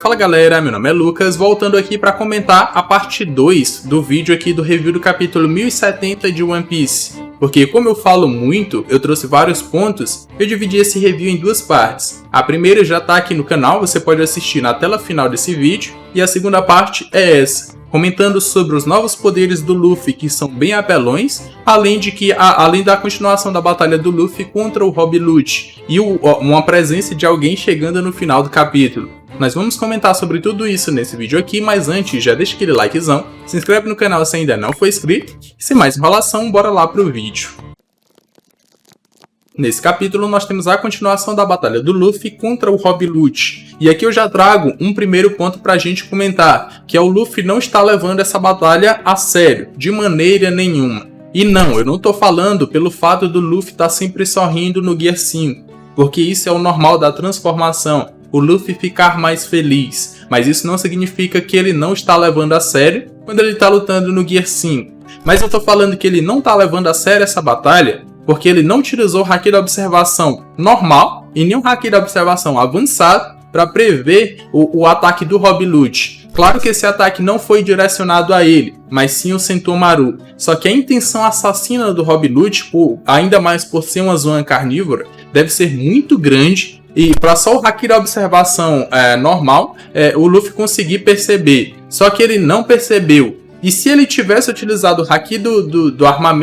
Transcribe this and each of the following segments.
Fala galera, meu nome é Lucas, voltando aqui para comentar a parte 2 do vídeo aqui do review do capítulo 1070 de One Piece. Porque como eu falo muito, eu trouxe vários pontos, eu dividi esse review em duas partes. A primeira já tá aqui no canal, você pode assistir na tela final desse vídeo, e a segunda parte é essa, comentando sobre os novos poderes do Luffy, que são bem apelões, além da continuação da batalha do Luffy contra o Rob Lucci, e uma presença de alguém chegando no final do capítulo. Nós vamos comentar sobre tudo isso nesse vídeo aqui, mas antes já deixa aquele likezão, se inscreve no canal se ainda não for inscrito, e sem mais enrolação, bora lá pro vídeo. Nesse capítulo nós temos a continuação da batalha do Luffy contra o Rob Lucci. E aqui eu já trago um primeiro ponto pra gente comentar, que é o Luffy não está levando essa batalha a sério, de maneira nenhuma. E não, eu não tô falando pelo fato do Luffy estar sempre sorrindo no Gear 5, porque isso é o normal da transformação, o Luffy ficar mais feliz. Mas isso não significa que ele não está levando a sério quando ele está lutando no Gear 5. Mas eu tô falando que ele não está levando a sério essa batalha porque ele não utilizou o Haki da Observação normal e nem o Haki da Observação avançado para prever o ataque do Rob Lucci. Claro que esse ataque não foi direcionado a ele, mas sim o Sentomaru. Só que a intenção assassina do Rob Lucci, ainda mais por ser uma zona carnívora, deve ser muito grande. E para só o Haki da Observação normal, o Luffy conseguir perceber. Só que ele não percebeu. E se ele tivesse utilizado o Haki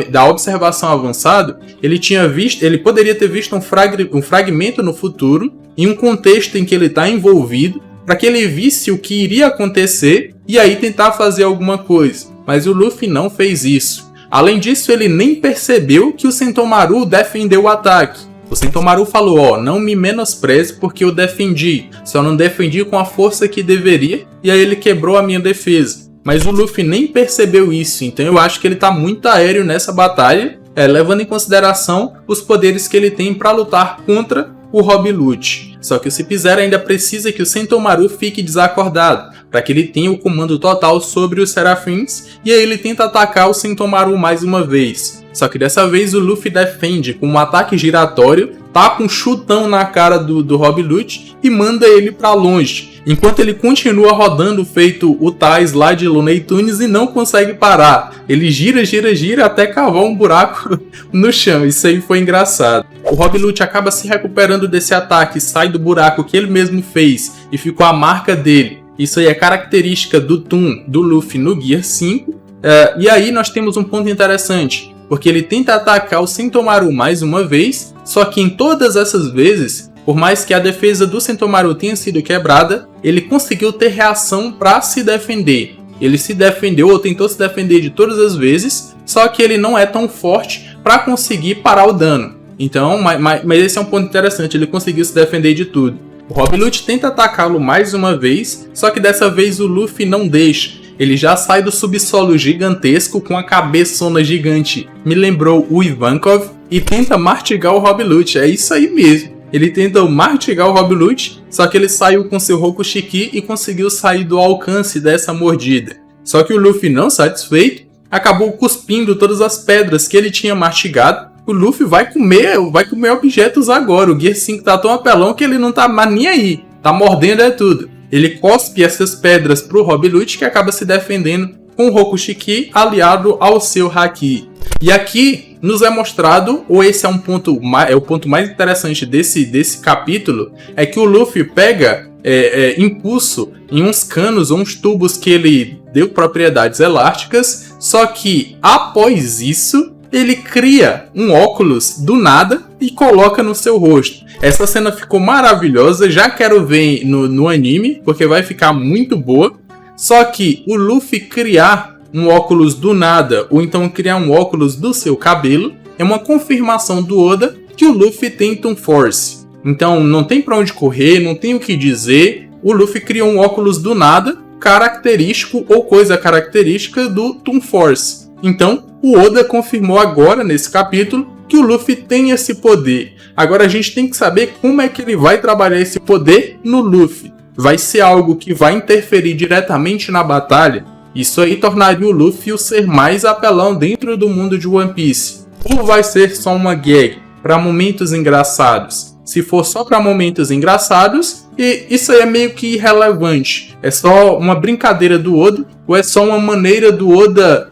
da Observação avançado, ele poderia ter visto um fragmento no futuro, em um contexto em que ele está envolvido, para que ele visse o que iria acontecer e aí tentar fazer alguma coisa. Mas o Luffy não fez isso. Além disso, ele nem percebeu que o Sentomaru defendeu o ataque. O Sentomaru falou, não me menospreze porque eu defendi, só não defendi com a força que deveria, e aí ele quebrou a minha defesa. Mas o Luffy nem percebeu isso, então eu acho que ele tá muito aéreo nessa batalha, levando em consideração os poderes que ele tem para lutar contra o Rob Lucci. Só que o Cip-Zero ainda precisa que o Sentomaru fique desacordado, para que ele tenha o comando total sobre os Serafins, e aí ele tenta atacar o Sentomaru mais uma vez. Só que dessa vez o Luffy defende com um ataque giratório, taca um chutão na cara do Rob Lucci e manda ele para longe, enquanto ele continua rodando feito o Tais lá de Looney Tunes e não consegue parar. Ele gira até cavar um buraco no chão, isso aí foi engraçado. O Rob Lucci acaba se recuperando desse ataque, sai do buraco que ele mesmo fez e ficou a marca dele. Isso aí é característica do Toon do Luffy no Gear 5. E aí nós temos um ponto interessante, porque ele tenta atacar o Sentomaru mais uma vez, só que em todas essas vezes, por mais que a defesa do Sentomaru tenha sido quebrada, ele conseguiu ter reação para se defender. Ele se defendeu ou tentou se defender de todas as vezes, só que ele não é tão forte para conseguir parar o dano. Então, mas esse é um ponto interessante, ele conseguiu se defender de tudo. O Rob Lucci tenta atacá-lo mais uma vez, só que dessa vez o Luffy não deixa. Ele já sai do subsolo gigantesco com a cabeçona gigante, me lembrou o Ivankov, e tenta mastigar o Rob Lucci, é isso aí mesmo. Ele tenta mastigar o Rob Lucci, só que ele saiu com seu Rokushiki e conseguiu sair do alcance dessa mordida. Só que o Luffy, não satisfeito, acabou cuspindo todas as pedras que ele tinha mastigado. O Luffy vai comer objetos agora, o Gear 5 tá tão apelão que ele não tá mais nem aí, tá mordendo tudo. Ele cospe essas pedras pro Rob Lucci, que acaba se defendendo com o Rokushiki aliado ao seu Haki. E aqui nos é mostrado, ou esse é o ponto mais interessante desse capítulo, é que o Luffy pega impulso em uns canos ou uns tubos que ele deu propriedades elásticas, só que após isso ele cria um óculos do nada e coloca no seu rosto. Essa cena ficou maravilhosa, já quero ver no anime, porque vai ficar muito boa. Só que o Luffy criar um óculos do nada, ou então criar um óculos do seu cabelo, é uma confirmação do Oda que o Luffy tem Toon Force. Então não tem pra onde correr, não tem o que dizer, o Luffy criou um óculos do nada, característico ou coisa característica do Toon Force. Então, o Oda confirmou agora, nesse capítulo, que o Luffy tem esse poder. Agora a gente tem que saber como é que ele vai trabalhar esse poder no Luffy. Vai ser algo que vai interferir diretamente na batalha? Isso aí tornaria o Luffy o ser mais apelão dentro do mundo de One Piece. Ou vai ser só uma gag para momentos engraçados? se for só para momentos engraçados, e isso aí é meio que irrelevante. É só uma brincadeira do Oda, ou é só uma maneira do Oda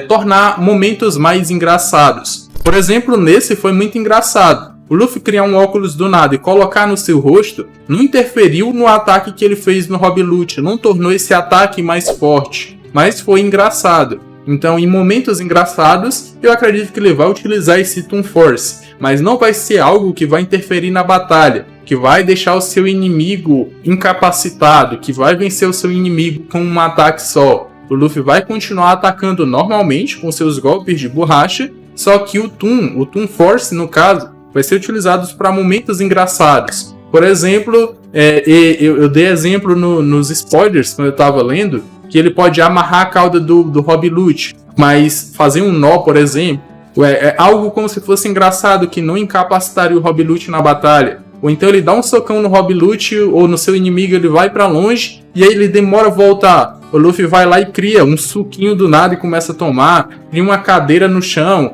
tornar momentos mais engraçados. Por exemplo, nesse foi muito engraçado. O Luffy criar um óculos do nada e colocar no seu rosto não interferiu no ataque que ele fez no Rob Lute, não tornou esse ataque mais forte, mas foi engraçado. Então, em momentos engraçados, eu acredito que ele vai utilizar esse Toon Force, mas não vai ser algo que vai interferir na batalha, que vai deixar o seu inimigo incapacitado, que vai vencer o seu inimigo com um ataque só. O Luffy vai continuar atacando normalmente com seus golpes de borracha, só que o Toon Force, no caso, vai ser utilizado para momentos engraçados. Por exemplo, eu dei exemplo nos spoilers, quando eu estava lendo, que ele pode amarrar a cauda do Rob Lute, mas fazer um nó, por exemplo, é algo como se fosse engraçado, que não incapacitaria o Rob Lute na batalha. Ou então ele dá um socão no Rob Lute ou no seu inimigo, ele vai para longe e aí ele demora a voltar. O Luffy vai lá e cria um suquinho do nada e começa a tomar, cria uma cadeira no chão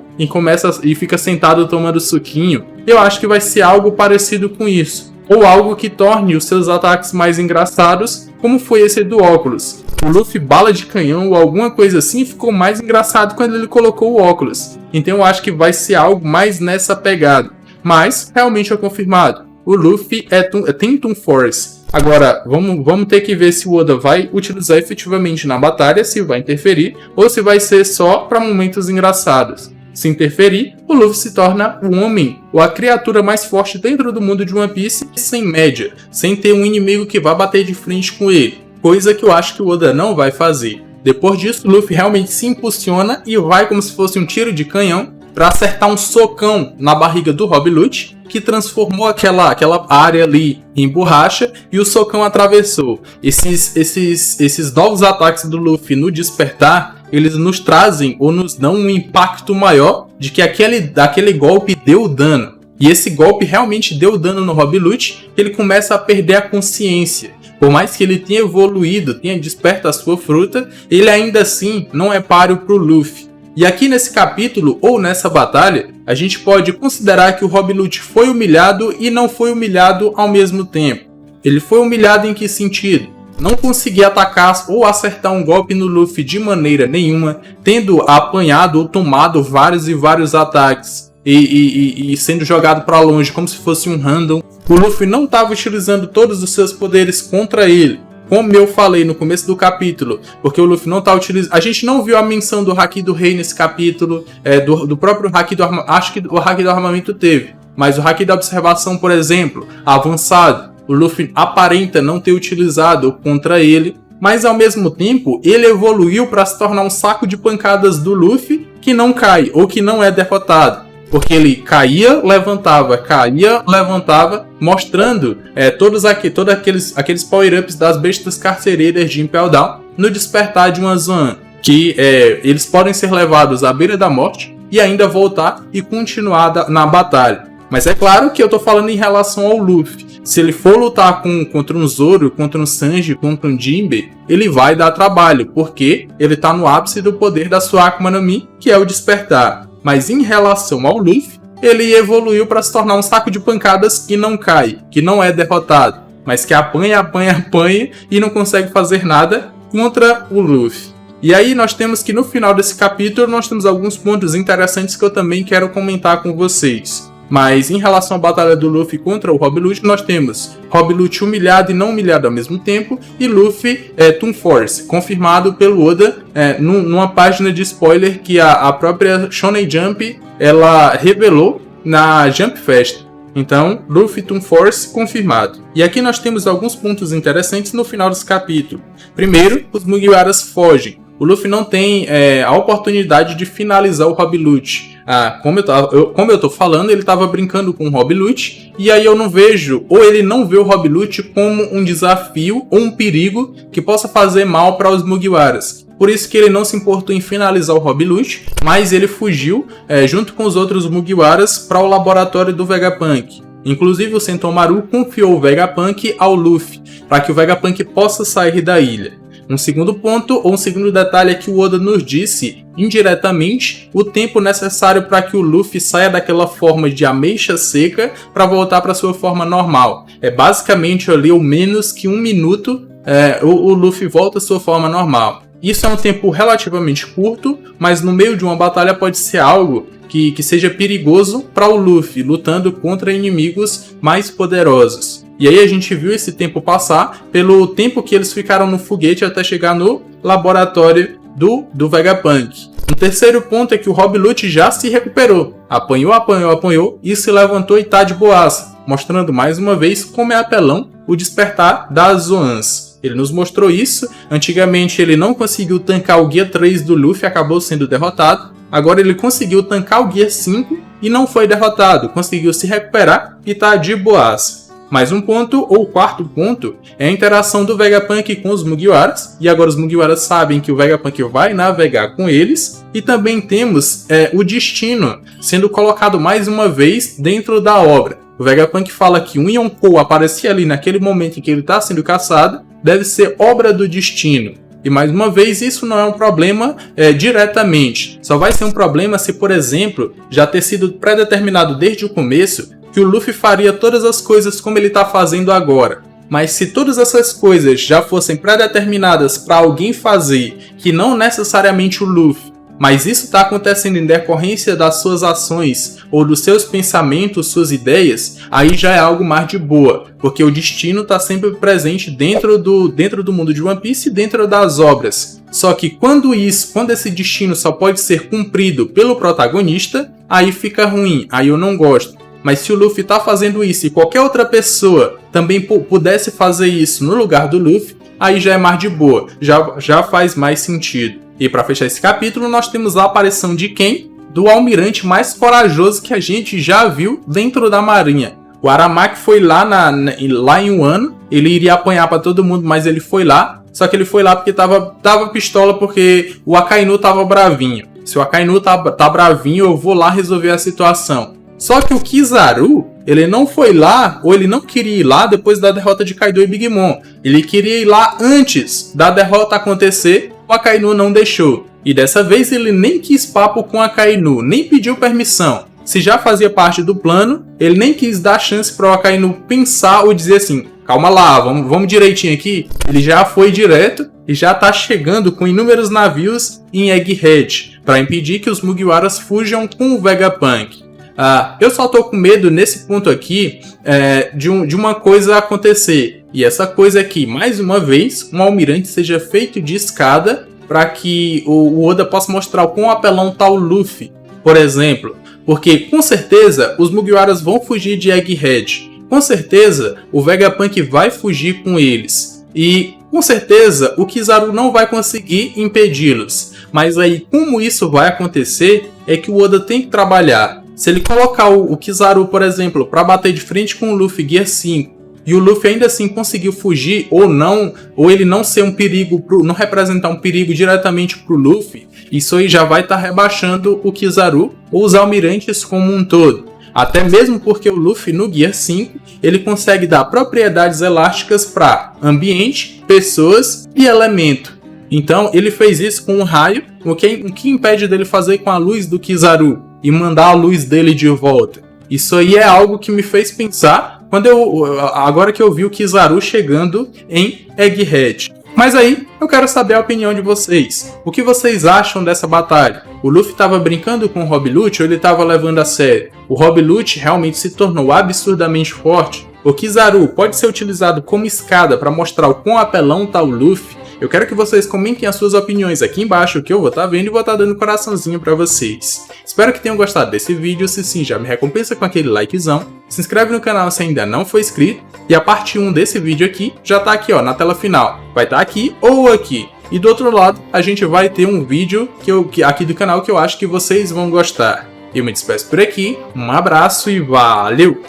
e fica sentado tomando suquinho. Eu acho que vai ser algo parecido com isso. Ou algo que torne os seus ataques mais engraçados, como foi esse do óculos. O Luffy bala de canhão ou alguma coisa assim ficou mais engraçado quando ele colocou o óculos. Então eu acho que vai ser algo mais nessa pegada. Mas realmente é confirmado. O Luffy tem Toon Force. Agora, vamos ter que ver se o Oda vai utilizar efetivamente na batalha, se vai interferir, ou se vai ser só para momentos engraçados. Se interferir, o Luffy se torna o homem, ou a criatura mais forte dentro do mundo de One Piece, sem média, sem ter um inimigo que vá bater de frente com ele. Coisa que eu acho que o Oda não vai fazer. Depois disso, o Luffy realmente se impulsiona e vai como se fosse um tiro de canhão para acertar um socão na barriga do Rob Lute, que transformou aquela área ali em borracha e o socão atravessou. Esses novos ataques do Luffy no despertar, eles nos trazem ou nos dão um impacto maior de que aquele golpe deu dano. E esse golpe realmente deu dano no Rob Lute, que ele começa a perder a consciência. Por mais que ele tenha evoluído, tenha desperto a sua fruta, ele ainda assim não é páreo para o Luffy. E aqui nesse capítulo, ou nessa batalha, a gente pode considerar que o Rob Lute foi humilhado e não foi humilhado ao mesmo tempo. Ele foi humilhado em que sentido? Não conseguir atacar ou acertar um golpe no Luffy de maneira nenhuma, tendo apanhado ou tomado vários e vários ataques e sendo jogado para longe como se fosse um random. O Luffy não estava utilizando todos os seus poderes contra ele. Como eu falei no começo do capítulo, porque o Luffy não está utilizando... A gente não viu a menção do Haki do Rei nesse capítulo, do próprio Haki do Armamento. Acho que o Haki do Armamento teve, mas o Haki da Observação, por exemplo, avançado, o Luffy aparenta não ter utilizado contra ele, mas ao mesmo tempo ele evoluiu para se tornar um saco de pancadas do Luffy que não cai, ou que não é derrotado. Porque ele caía, levantava, mostrando todos aqueles power-ups das bestas carcereiras de Impel Down no despertar de uma Zoan. Que eles podem ser levados à beira da morte e ainda voltar e continuar na batalha. Mas é claro que eu tô falando em relação ao Luffy. Se ele for lutar contra um Zoro, contra um Sanji, contra um Jinbe, ele vai dar trabalho, porque ele tá no ápice do poder da sua Akuma no Mi, que é o despertar. Mas em relação ao Luffy, ele evoluiu para se tornar um saco de pancadas que não cai, que não é derrotado, mas que apanha e não consegue fazer nada contra o Luffy. E aí nós temos que no final desse capítulo nós temos alguns pontos interessantes que eu também quero comentar com vocês. Mas em relação à batalha do Luffy contra o Rob Lute, nós temos Rob Lute humilhado e não humilhado ao mesmo tempo, e Luffy Toon Force, confirmado pelo Oda numa página de spoiler que a própria Shonen Jump ela revelou na Jump Fest. Então, Luffy Toon Force confirmado. E aqui nós temos alguns pontos interessantes no final desse capítulo. Primeiro, os Mugiwaras fogem. O Luffy não tem a oportunidade de finalizar o Rob Lute. Como eu tô falando, ele tava brincando com o Rob Lute, e aí eu não vejo, ou ele não vê o Rob Lute como um desafio ou um perigo que possa fazer mal para os Mugiwaras. Por isso que ele não se importou em finalizar o Rob Lute, mas ele fugiu junto com os outros Mugiwaras para o laboratório do Vegapunk. Inclusive o Sentomaru confiou o Vegapunk ao Luffy, para que o Vegapunk possa sair da ilha. Um segundo ponto, ou um segundo detalhe, é que o Oda nos disse, indiretamente, o tempo necessário para que o Luffy saia daquela forma de ameixa seca para voltar para sua forma normal. É basicamente ali, ou menos que 1 minuto, o Luffy volta à sua forma normal. Isso é um tempo relativamente curto, mas no meio de uma batalha pode ser algo que seja perigoso para o Luffy, lutando contra inimigos mais poderosos. E aí a gente viu esse tempo passar pelo tempo que eles ficaram no foguete até chegar no laboratório do Vegapunk. Um terceiro ponto é que o Rob Lute já se recuperou. Apanhou e se levantou e tá de boaça, mostrando mais uma vez como é apelão o despertar das Zoans. Ele nos mostrou isso. Antigamente ele não conseguiu tancar o Gear 3 do Luffy, acabou sendo derrotado. Agora ele conseguiu tancar o Gear 5 e não foi derrotado. Conseguiu se recuperar e tá de boaça. Mais um ponto, ou o quarto ponto, é a interação do Vegapunk com os Mugiwaras. E agora os Mugiwaras sabem que o Vegapunk vai navegar com eles. E também temos o destino sendo colocado mais uma vez dentro da obra. O Vegapunk fala que um Yonkou aparecia ali naquele momento em que ele está sendo caçado, deve ser obra do destino. E mais uma vez, isso não é um problema diretamente. Só vai ser um problema se, por exemplo, já ter sido pré-determinado desde o começo que o Luffy faria todas as coisas como ele está fazendo agora. Mas se todas essas coisas já fossem pré-determinadas para alguém fazer, que não necessariamente o Luffy, mas isso está acontecendo em decorrência das suas ações ou dos seus pensamentos, suas ideias, aí já é algo mais de boa, porque o destino está sempre presente dentro do mundo de One Piece e dentro das obras. Só que quando esse destino só pode ser cumprido pelo protagonista, aí fica ruim, aí eu não gosto. Mas se o Luffy está fazendo isso e qualquer outra pessoa também pudesse fazer isso no lugar do Luffy, aí já é mais de boa, já faz mais sentido. E para fechar esse capítulo, nós temos a aparição de quem? Do almirante mais corajoso que a gente já viu dentro da marinha. O Aramaki foi lá em Wano, ele iria apanhar para todo mundo, mas ele foi lá. Só que ele foi lá porque tava pistola, porque o Akainu tava bravinho. Se o Akainu tá bravinho, eu vou lá resolver a situação. Só que o Kizaru, ele não foi lá, ou ele não queria ir lá depois da derrota de Kaido e Big Mom. Ele queria ir lá antes da derrota acontecer, o Akainu não deixou. E dessa vez ele nem quis papo com a Akainu, nem pediu permissão. Se já fazia parte do plano, ele nem quis dar chance para o Akainu pensar ou dizer assim, calma lá, vamos direitinho aqui. Ele já foi direto e já tá chegando com inúmeros navios em Egghead, para impedir que os Mugiwaras fujam com o Vegapunk. Eu só tô com medo nesse ponto aqui de uma coisa acontecer. E essa coisa é que, mais uma vez, um almirante seja feito de escada para que o Oda possa mostrar o quão apelão tá o Luffy, por exemplo. Porque, com certeza, os Mugiwaras vão fugir de Egghead. Com certeza, o Vegapunk vai fugir com eles. E, com certeza, o Kizaru não vai conseguir impedi-los. Mas aí, como isso vai acontecer, é que o Oda tem que trabalhar. Se ele colocar o Kizaru, por exemplo, para bater de frente com o Luffy Gear 5, e o Luffy ainda assim conseguiu fugir ou não, ou ele não ser um perigo, não representar um perigo diretamente pro Luffy, isso aí já vai estar rebaixando o Kizaru ou os almirantes como um todo. Até mesmo porque o Luffy no Gear 5, ele consegue dar propriedades elásticas para ambiente, pessoas e elemento. Então ele fez isso com um raio, o que impede dele fazer com a luz do Kizaru e mandar a luz dele de volta. Isso aí é algo que me fez pensar agora que eu vi o Kizaru chegando em Egghead. Mas aí, eu quero saber a opinião de vocês. O que vocês acham dessa batalha? O Luffy estava brincando com o Rob Lute ou ele estava levando a sério? O Rob Lute realmente se tornou absurdamente forte? O Kizaru pode ser utilizado como escada para mostrar o quão apelão tá o Luffy? Eu quero que vocês comentem as suas opiniões aqui embaixo, que eu vou estar vendo e vou estar dando coraçãozinho para vocês. Espero que tenham gostado desse vídeo, se sim, já me recompensa com aquele likezão, se inscreve no canal se ainda não for inscrito, e a parte 1 desse vídeo aqui já tá aqui ó, na tela final. Vai estar aqui ou aqui. E do outro lado, a gente vai ter um vídeo aqui do canal que eu acho que vocês vão gostar. Eu me despeço por aqui, um abraço e valeu!